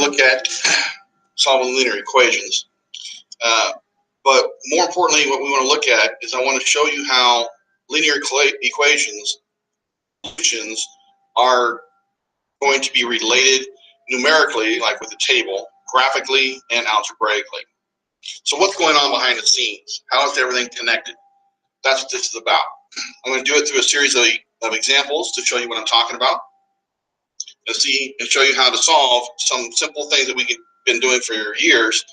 look at solving linear equations. But more importantly, what we want to look at is I want to show you how linear equations are going to be related numerically, like with the table, graphically, and algebraically. So what's going on behind the scenes? How is everything connected? That's what this is about. I'm going to do it through a series of examples to show you what I'm talking about, and show you how to solve some simple things that we've been doing for years,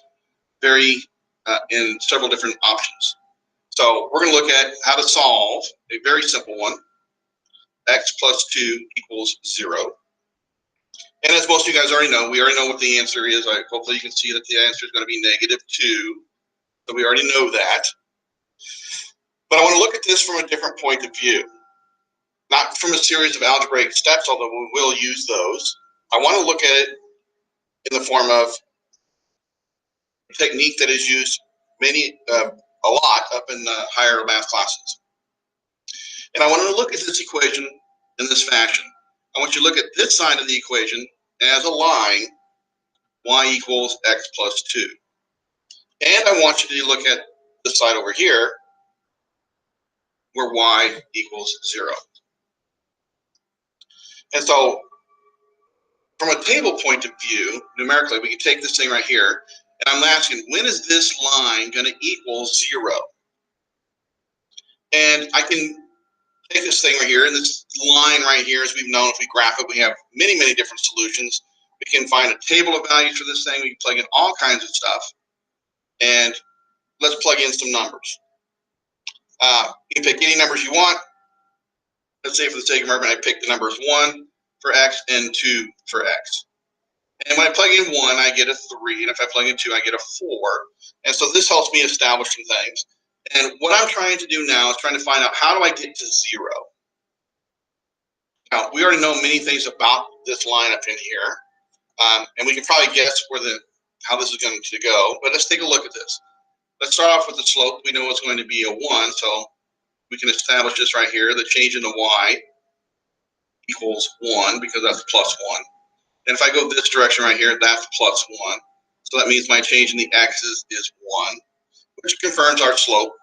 in several different options. So we're going to look at how to solve a very simple one. X plus 2 equals 0. And as most of you guys already know, we already know what the answer is. Hopefully you can see that the answer is going to be -2. So we already know that. But I want to look at this from a different point of view. Not from a series of algebraic steps, although we will use those. I want to look at it in the form of a technique that is used a lot up in the higher math classes. And I want to look at this equation in this fashion. I want you to look at this side of the equation as a line, y equals x plus 2. And I want you to look at this side over here, where y equals 0. And so, from a table point of view, numerically, we can take this thing right here, and I'm asking, when is this line going to equal 0? And I can take this thing right here, and this line right here, as we've known, if we graph it, we have many, many different solutions. We can find a table of values for this thing. We can plug in all kinds of stuff. And let's plug in some numbers. You can pick any numbers you want. Let's say for the sake of argument, I pick the numbers 1 for x and 2 for x. And when I plug in 1, I get a 3. And if I plug in 2, I get a 4. And so this helps me establish some things. And what I'm trying to do now is trying to find out, how do I get to 0? Now, we already know many things about this line up in here. And we can probably guess how this is going to go. But let's take a look at this. Let's start off with the slope. We know it's going to be a 1. So we can establish this right here. The change in the y equals 1, because that's plus 1. And if I go this direction right here, that's plus 1. So that means my change in the x's is 1, which confirms our slope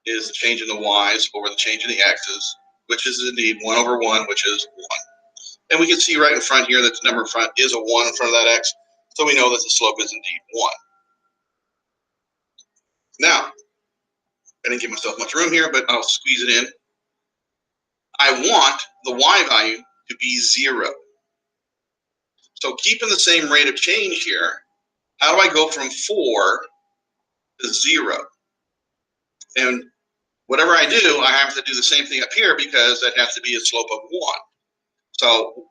is the change in the y's over the change in the x's, which is indeed 1 over 1, which is 1. And we can see right in front here that the number in front is a 1 in front of that x, so we know that the slope is indeed 1. Now, I didn't give myself much room here, but I'll squeeze it in. I want the y value to be 0. So keeping the same rate of change here, how do I go from 4 to 0? And whatever I do, I have to do the same thing up here, because that has to be a slope of 1. So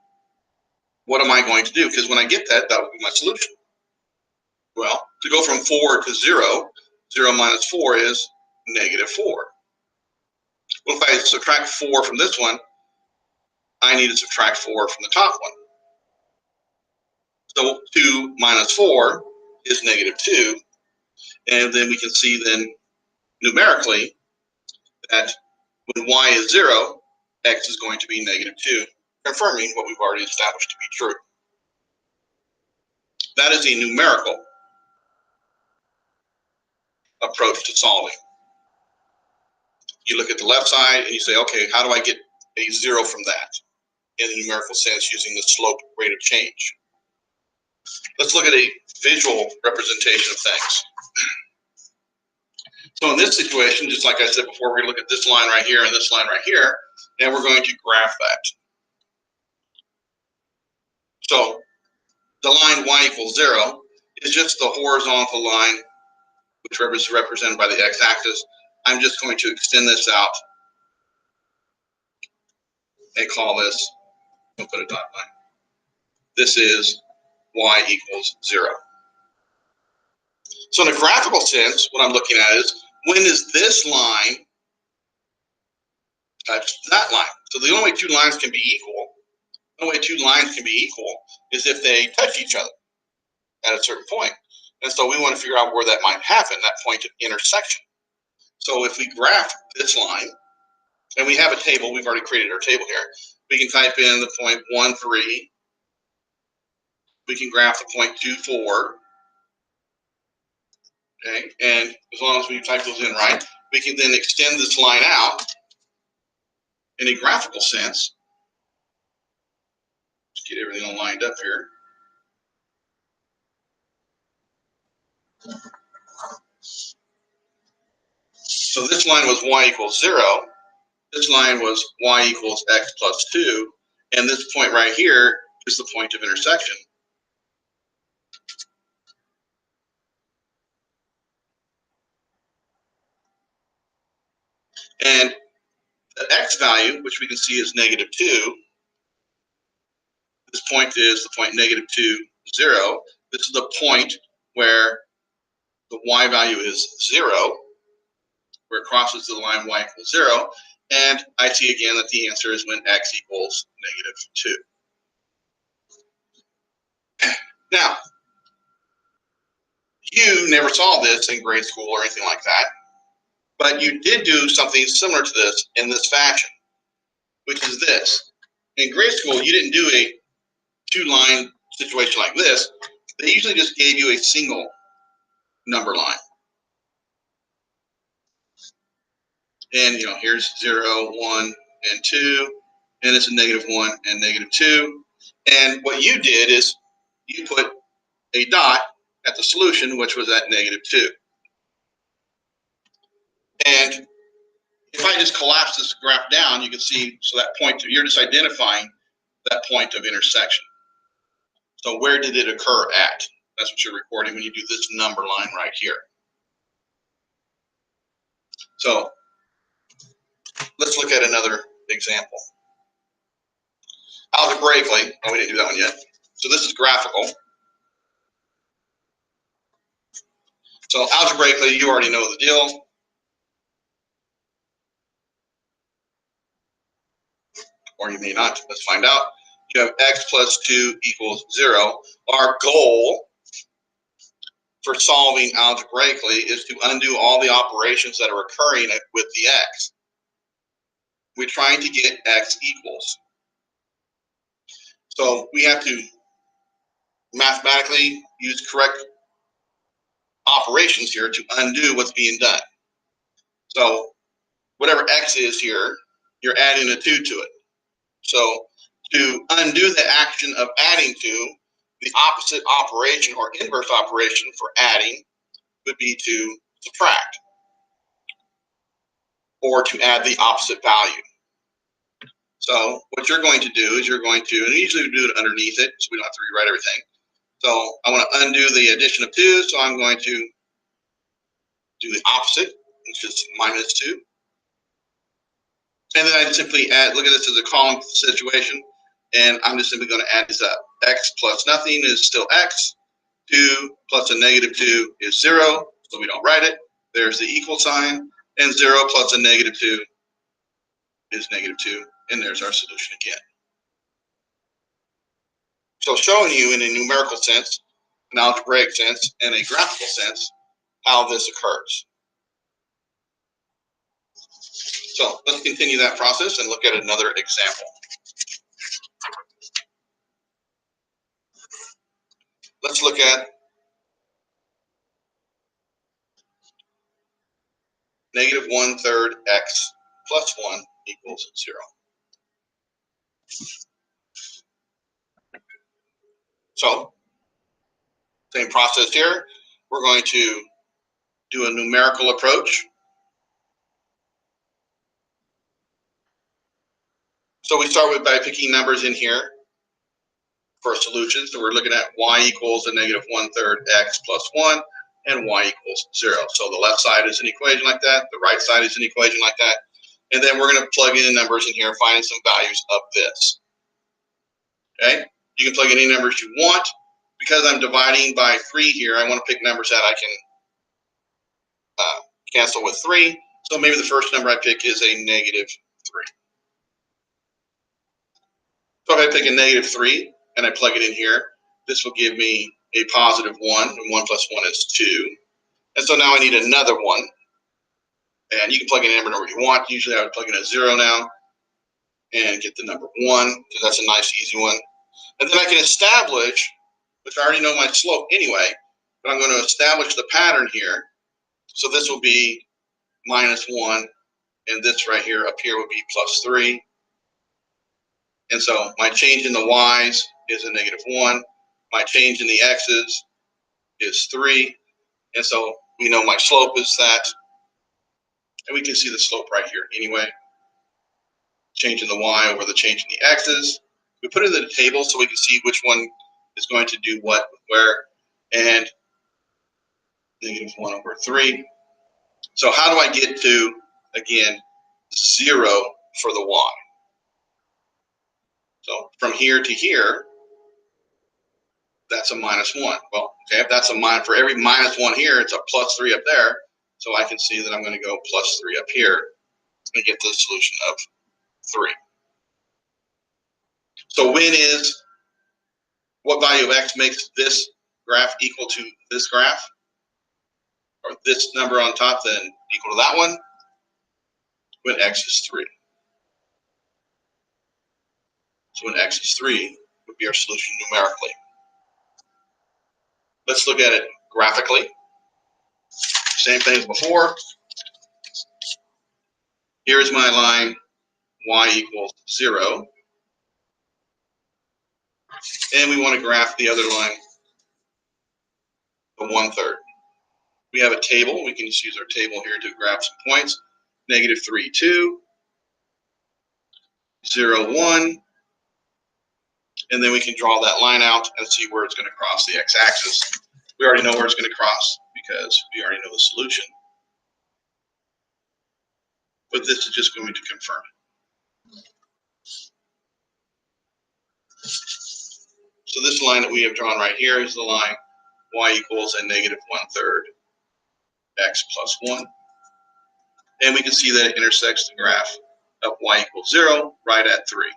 what am I going to do? Because when I get that, that will be my solution. Well, to go from 4 to 0, 0 minus 4 is -4. Well, if I subtract 4 from this one, I need to subtract 4 from the top one. So 2 minus 4 is -2. And then we can see then numerically that when y is 0, x is going to be -2, confirming what we've already established to be true. That is a numerical approach to solving. You look at the left side and you say, okay, how do I get a 0 from that in a numerical sense using the slope rate of change? Let's look at a visual representation of things. So in this situation, just like I said before, we're going to look at this line right here and this line right here, and we're going to graph that. So the line y equals 0 is just the horizontal line, which is represented by the x-axis. I'm just going to extend this out and call this, we'll put a dot line. This is y equals 0. So in a graphical sense, what I'm looking at is, when does this line touch that line? So the only way two lines can be equal, is if they touch each other at a certain point. And so we want to figure out where that might happen, that point of intersection. So if we graph this line, and we have a table, we've already created our table here, we can type in the point 1, 3 we can graph the point 2, 4. Okay, and as long as we type those in right, we can then extend this line out in a graphical sense. Let's get everything all lined up here. So this line was y equals 0. This line was y equals x plus 2. And this point right here is the point of intersection. And the x value, which we can see is -2, this point is the point -2, 0. This is the point where the y value is 0, where it crosses the line y equals 0. And I see again that the answer is when x equals -2. Now, you never saw this in grade school or anything like that, but you did do something similar to this in this fashion, which is this. In grade school, you didn't do a two-line situation like this. They usually just gave you a single number line. And, here's 0, 1, and 2, and it's a -1 and -2. And what you did is you put a dot at the solution, which was at -2. And if I just collapse this graph down, you can see, so that point, you're just identifying that point of intersection. So where did it occur at? That's what you're recording when you do this number line right here. So let's look at another example. Algebraically, we didn't do that one yet. So this is graphical. So algebraically, you already know the deal. Or you may not. Let's find out. You have x plus 2 equals 0. Our goal for solving algebraically is to undo all the operations that are occurring with the x. We're trying to get x equals. So we have to mathematically use correct operations here to undo what's being done. So whatever x is here, you're adding a 2 to it. So to undo the action of adding 2, the opposite operation or inverse operation for adding would be to subtract or to add the opposite value. So what you're going to do is you're going to, and usually we do it underneath it so we don't have to rewrite everything. So I want to undo the addition of 2, so I'm going to do the opposite, which is -2. And then I simply add, look at this as a column situation, and I'm just simply going to add this up. X plus nothing is still x. 2 plus a -2 is 0, so we don't write it. There's the equal sign, and 0 plus a -2 is -2, and there's our solution again. So showing you in a numerical sense, an algebraic sense, and a graphical sense how this occurs. So let's continue that process and look at another example. Let's look at -1/3 x plus 1 equals 0. So, same process here. We're going to do a numerical approach. So we start with by picking numbers in here for a solution. So we're looking at y equals a -1/3 x plus 1 and y equals 0. So the left side is an equation like that. The right side is an equation like that. And then we're going to plug in numbers in here, finding some values of this. Okay? You can plug in any numbers you want. Because I'm dividing by 3 here, I want to pick numbers that I can cancel with 3. So maybe the first number I pick is a -3. So if I pick a -3 and I plug it in here, this will give me a +1, and 1 plus 1 is 2. And so now I need another one. And you can plug in any number you want. Usually I would plug in a 0 now and get the number 1, because that's a nice, easy one. And then I can establish which I already know my slope anyway, but I'm going to establish the pattern here. So this will be -1, and this right here up here would be +3. And so my change in the y's is a -1. My change in the x's is 3. And so we know my slope is that. And we can see the slope right here anyway. Change in the y over the change in the x's. We put it in the table so we can see which one is going to do what, where, and -1/3. So how do I get to, again, 0 for the y? So from here to here, that's a -1. Well, okay, if that's a minus, for every -1 here, it's a +3 up there. So I can see that I'm going to go +3 up here and get the solution of 3. So when is, what value of x makes this graph equal to this graph? Or this number on top then equal to that one? When x is 3. So when x is 3 would be our solution numerically. Let's look at it graphically. Same thing as before. Here's my line, y equals 0. And we want to graph the other line, the 1/3. We have a table. We can just use our table here to graph some points. -3, 2, 0, 1. And then we can draw that line out and see where it's going to cross the x-axis. We already know where it's going to cross because we already know the solution. But this is just going to confirm it. So this line that we have drawn right here is the line y equals a -1/3 x plus 1. And we can see that it intersects the graph of y equals 0 right at 3.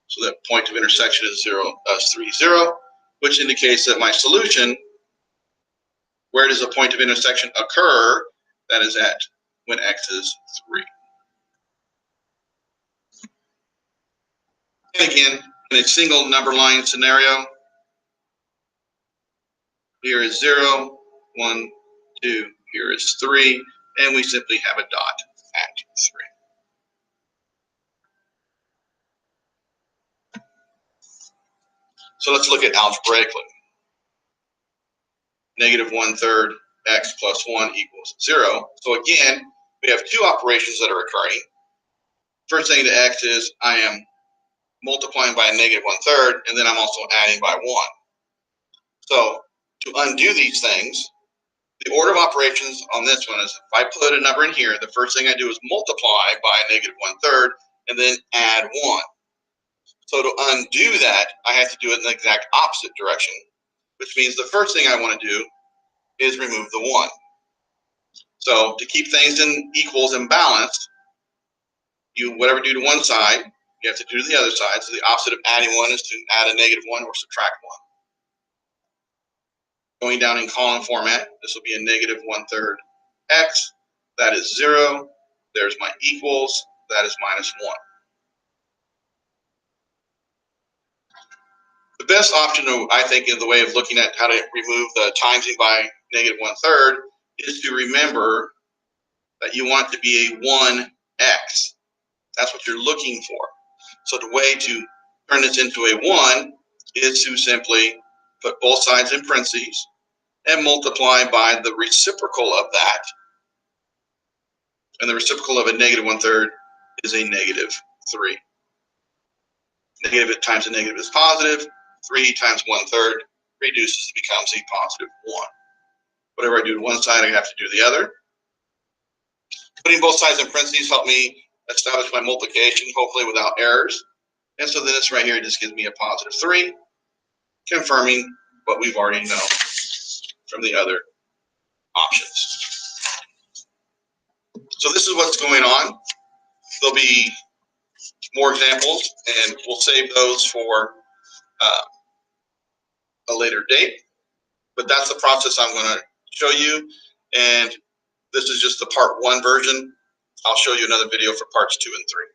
So that point of intersection is 3, 0, which indicates that my solution, where does the point of intersection occur? That is at when x is 3. And again, in a single number line scenario, here is 0, 1, 2, here is 3, and we simply have a dot at 3. So let's look at algebraically. -1/3 x plus 1 equals 0. So again, we have two operations that are occurring. First thing to x is I am multiplying by a -1/3, and then I'm also adding by 1. So to undo these things, the order of operations on this one is if I put a number in here, the first thing I do is multiply by a -1/3 and then add 1. So to undo that, I have to do it in the exact opposite direction, which means the first thing I want to do is remove the 1. So to keep things in equals and balanced, you whatever do to one side, you have to do to the other side. So the opposite of adding 1 is to add a -1 or subtract 1. Going down in column format, this will be a -1/3 x. That is 0. There's my equals. That is -1. The best option, I think, in the way of looking at how to remove the timesing by -1/3 is to remember that you want it to be a 1x. That's what you're looking for. So the way to turn this into a 1 is to simply put both sides in parentheses and multiply by the reciprocal of that. And the reciprocal of a -1/3 is a -3. Negative times a negative is positive. 3 times 1/3 reduces, becomes a +1. Whatever I do to one side, I have to do the other. Putting both sides in parentheses helped me establish my multiplication, hopefully without errors. And so then this right here just gives me a +3, confirming what we've already known from the other options. So this is what's going on. There'll be more examples, and we'll save those for a later date. But that's the process I'm going to show you. And this is just the part 1 version. I'll show you another video for parts 2 and 3.